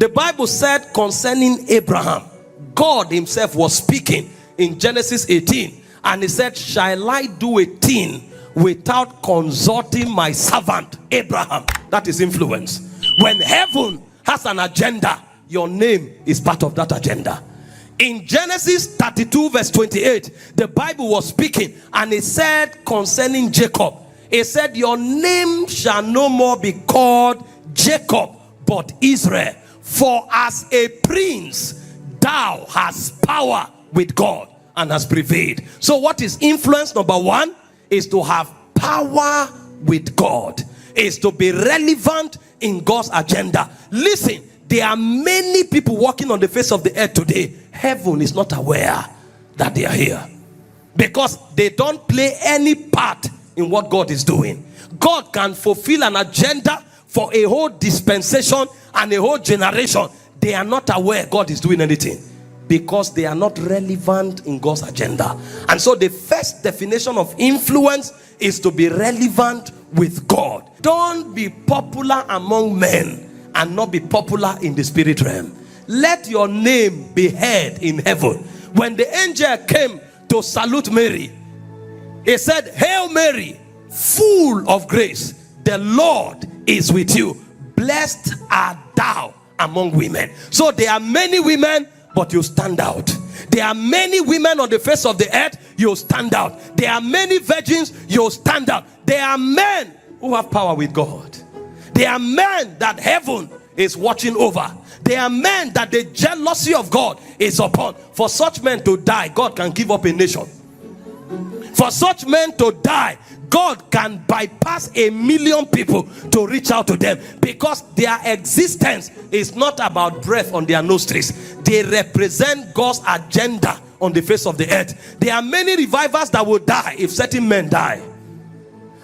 The Bible said concerning Abraham, God himself was speaking in Genesis 18, and he said, shall I do a thing without consulting my servant Abraham? That is influence. When heaven has an agenda, your name is part of that agenda. In Genesis 32 verse 28, the Bible was speaking, and it said concerning Jacob, it said, your name shall no more be called Jacob, but Israel. For as a prince, thou hast power with God and has prevailed. So what is influence? Number one is to have power with God, is to be relevant in God's agenda. Listen, there are many people walking on the face of the earth today. Heaven is not aware that they are here because they don't play any part in what God is doing. God can fulfill an agenda for a whole dispensation and a whole generation. They are not aware God is doing anything because they are not relevant in God's agenda. And so the first definition of influence is to be relevant with God. Don't be popular among men and not be popular in the spirit realm. Let your name be heard in heaven. When the angel came to salute Mary, he said, Hail Mary, full of grace, the Lord is with you. Blessed art thou among women. So there are many women, but you stand out. There are many women on the face of the earth, you stand out. There are many virgins, you stand out. There are men who have power with God. There are men that heaven is watching over. There are men that the jealousy of God is upon. For such men to die, God can give up a nation. For such men to die, God can bypass 1 million people to reach out to them, because their existence is not about breath on their nostrils. They represent God's agenda on the face of the earth. There are many revivals that will die if certain men die.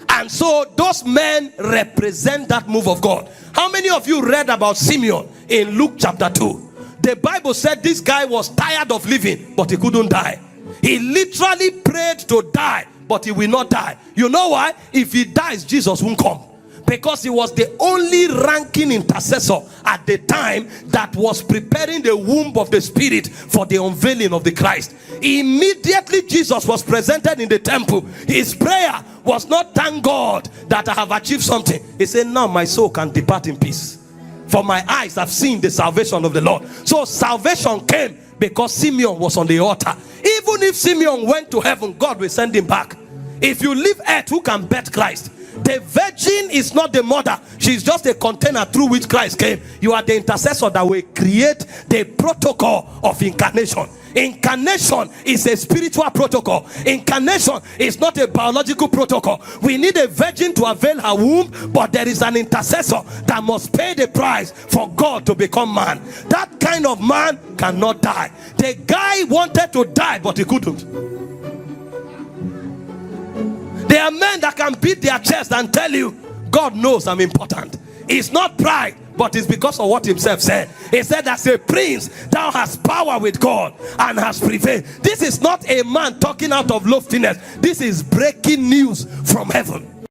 And so those men represent that move of God. How many of you read about Simeon in Luke chapter 2? The Bible said this guy was tired of living, but he couldn't die. He literally prayed to die, but he will not die. You know why? If he dies, Jesus won't come. Because he was the only ranking intercessor at the time that was preparing the womb of the Spirit for the unveiling of the Christ. Immediately Jesus was presented in the temple. His prayer was not, thank God that I have achieved something. He said, now my soul can depart in peace, for my eyes have seen the salvation of the Lord. So salvation came because Simeon was on the altar. Even if Simeon went to heaven, God will send him back. If you leave earth, who can bet Christ? The virgin is not the mother. She's just a container through which Christ came. You are the intercessor that will create the protocol of incarnation. Incarnation is a spiritual protocol. Incarnation is not a biological protocol. We need a virgin to avail her womb, but there is an intercessor that must pay the price for God to become man. That kind of man cannot die. The guy wanted to die, but he couldn't. There are men that can beat their chest and tell you, God knows I'm important. It's not pride, but it's because of what himself said. He said, as a prince, thou hast power with God and has prevailed. This is not a man talking out of loftiness. This is breaking news from heaven.